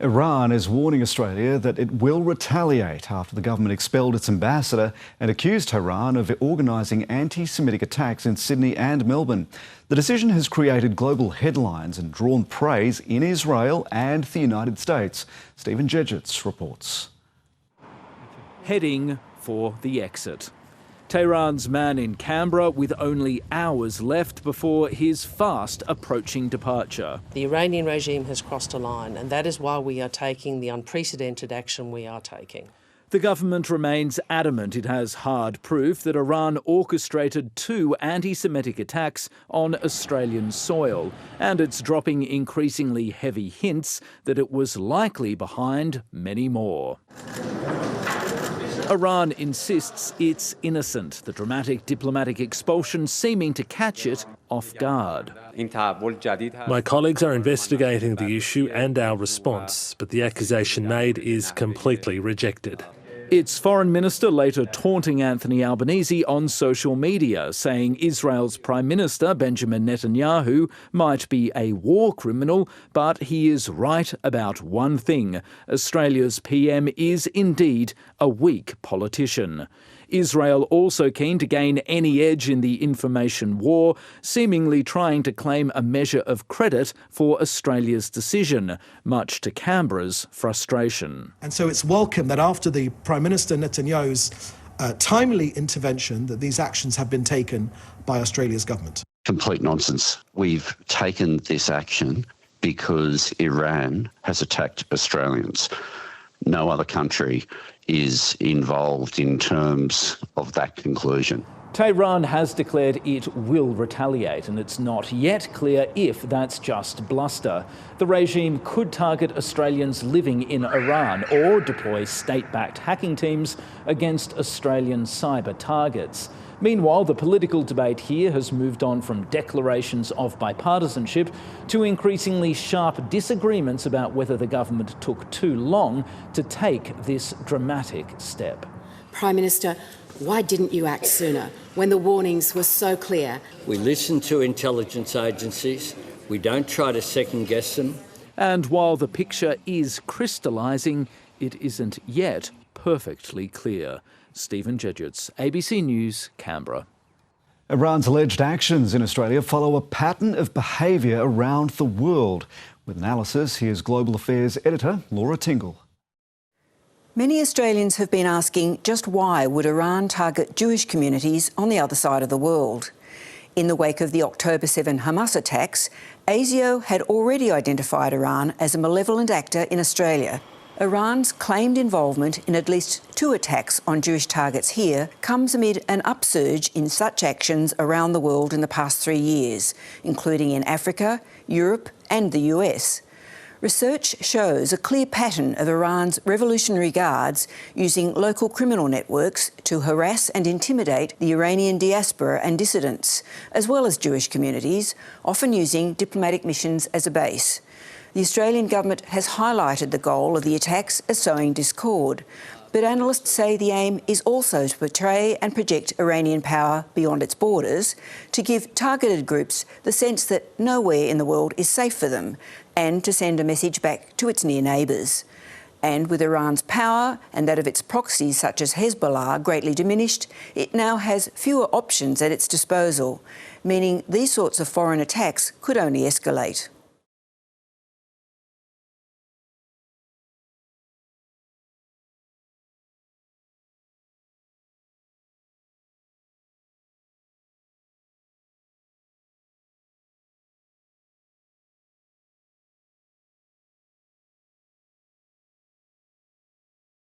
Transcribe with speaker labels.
Speaker 1: Iran is warning Australia that it will retaliate after the government expelled its ambassador and accused Tehran of organising anti-Semitic attacks in Sydney and Melbourne. The decision has created global headlines and drawn praise in Israel and the United States. Stephen Jedgetts reports.
Speaker 2: Heading for the exit. Tehran's man in Canberra with only hours left before his fast approaching departure.
Speaker 3: The Iranian regime has crossed a line, and that is why we are taking the unprecedented action we are taking.
Speaker 2: The government remains adamant it has hard proof that Iran orchestrated 2 anti-Semitic attacks on Australian soil, and it's dropping increasingly heavy hints that it was likely behind many more. Iran insists it's innocent, the dramatic diplomatic expulsion seeming to catch it off guard.
Speaker 4: My colleagues are investigating the issue and our response, but the accusation made is completely rejected.
Speaker 2: Its foreign minister later taunting Anthony Albanese on social media, saying Israel's Prime Minister Benjamin Netanyahu might be a war criminal, but he is right about one thing: Australia's PM is indeed a weak politician. Israel also keen to gain any edge in the information war, seemingly trying to claim a measure of credit for Australia's decision, much to Canberra's frustration.
Speaker 5: And so it's welcome that after the Prime Minister Netanyahu's timely intervention, that these actions have been taken by Australia's government.
Speaker 6: Complete nonsense. We've taken this action because Iran has attacked Australians. No other country is involved in terms of that conclusion.
Speaker 2: Tehran has declared it will retaliate, and it's not yet clear if that's just bluster. The regime could target Australians living in Iran or deploy state-backed hacking teams against Australian cyber targets. Meanwhile, the political debate here has moved on from declarations of bipartisanship to increasingly sharp disagreements about whether the government took too long to take this dramatic step.
Speaker 7: Prime Minister, why didn't you act sooner when the warnings were so clear?
Speaker 8: We listen to intelligence agencies. We don't try to second-guess them.
Speaker 2: And while the picture is crystallising, it isn't yet perfectly clear. Stephen Jedgetts, ABC News, Canberra.
Speaker 1: Iran's alleged actions in Australia follow a pattern of behaviour around the world. With analysis, here's Global Affairs Editor Laura Tingle.
Speaker 9: Many Australians have been asking just why would Iran target Jewish communities on the other side of the world? In the wake of the October 7 Hamas attacks, ASIO had already identified Iran as a malevolent actor in Australia. Iran's claimed involvement in at least 2 attacks on Jewish targets here comes amid an upsurge in such actions around the world in the past 3 years, including in Africa, Europe and the US. Research shows a clear pattern of Iran's Revolutionary Guards using local criminal networks to harass and intimidate the Iranian diaspora and dissidents, as well as Jewish communities, often using diplomatic missions as a base. The Australian government has highlighted the goal of the attacks as sowing discord, but analysts say the aim is also to portray and project Iranian power beyond its borders, to give targeted groups the sense that nowhere in the world is safe for them, and to send a message back to its near neighbours. And with Iran's power and that of its proxies such as Hezbollah greatly diminished, it now has fewer options at its disposal, meaning these sorts of foreign attacks could only escalate.